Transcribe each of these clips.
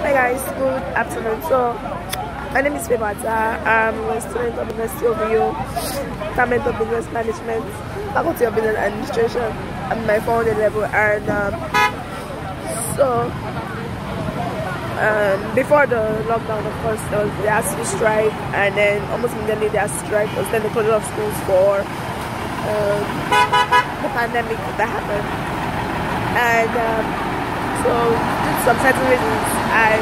Hi guys, good afternoon. So my name is Febata. I'm a student of University of Rio, Department of Business Management, Faculty of Business Administration. I'm my 400 level, and before the lockdown, of course, there was the ASU strike, and then almost immediately the ASU strike was then the closure of schools for the pandemic that happened. And so due to some certain reasons, I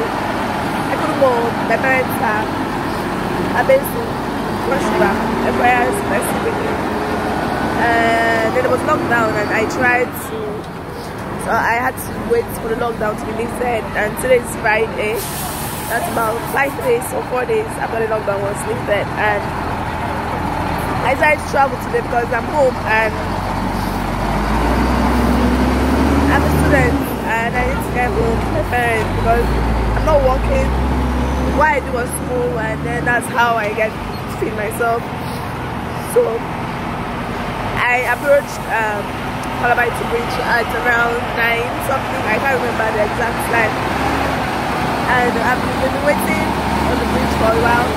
couldn't go. My parents are based in Russia, FYI specifically. And then it was lockdown, and I tried to. So I had to wait for the lockdown to be lifted, and today is Friday. That's about 5 days or 4 days after the lockdown was lifted, and I decided to travel today because I'm home and I'm a student and I need to get home to my parents because I'm not working. What I do at school, and then that's how I get to feed myself. So I approached to Bridge at around 9 something. I can't remember the exact time, and I've been waiting on the bridge for a while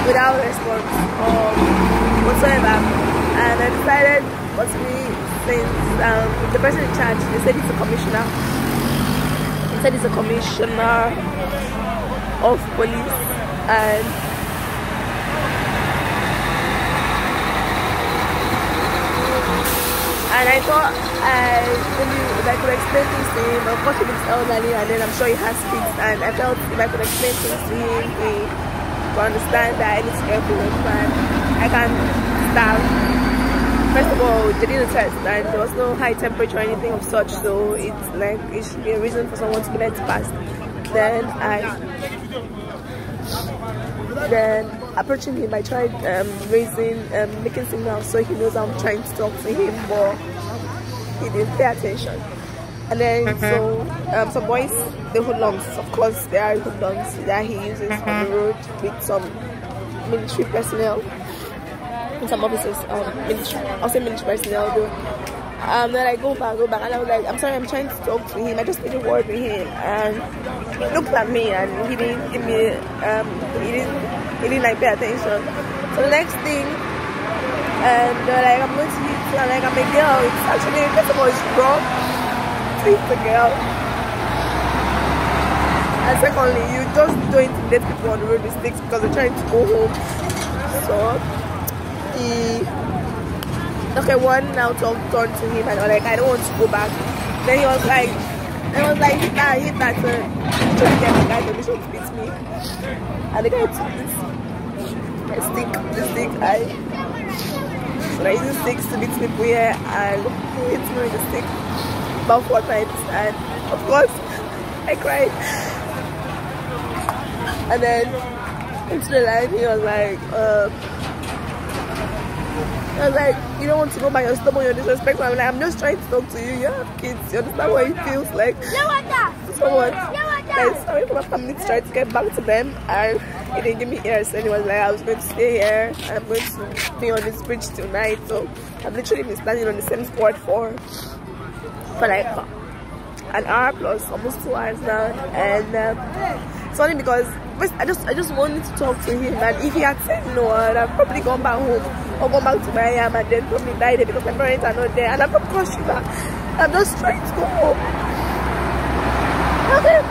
without response or whatsoever, and I decided what's me, since the person in charge, they said it's a commissioner. He said it's a commissioner of police, and I thought if I could explain things to him. Of course he looks elderly, and then I'm sure he has kids, and I felt if I could explain things to him, he would understand that I need to get home and I can't starve. First of all, they did a test and there was no high temperature or anything of such, so it's like it should be a reason for someone to be let pass. Then approaching him, I tried making signals so he knows I'm trying to talk to him, but he didn't pay attention. And then so some boys, the hoodlums, of course there are hoodlums that he uses on the road with some military personnel and some officers, I'll say military personnel though. Then I go back, and I was like, I'm sorry, I'm trying to talk to him. I just need a word with him. And he looked at me, and he didn't give me, he didn't like pay attention. So the next thing, and like, I'm going to use, like, I'm a girl. It's actually, first of all, it's wrong to hit the girl. And secondly, you just don't intimidate people on the road with sticks because they're trying to go home. So okay, one now turned to him, and I was like, I don't want to go back. Then he was like, hit that trying to get the guy permission to beat me. And the guy took this stick, so I used sticks to beat people here, and he hit me with the stick about 4 times, and of course I cried. And then into the line, he was like, you don't want to go by your stubborn, you're disrespectful. I'm like, I'm just trying to talk to you. You have kids, you understand what it feels like. Someone that is sorry for my family to try to get back to them, and he didn't give me ears. And he was like, I was going to stay here, and I'm going to be on this bridge tonight. So I've literally been standing on the same spot for like an hour plus, almost 2 hours now. And it's only because I just wanted to talk to him, and if he had said no, I'd have probably gone back home or gone back to where I am and then probably died there because my parents are not there, and I'm from Cross River. I'm just trying to go home. Okay.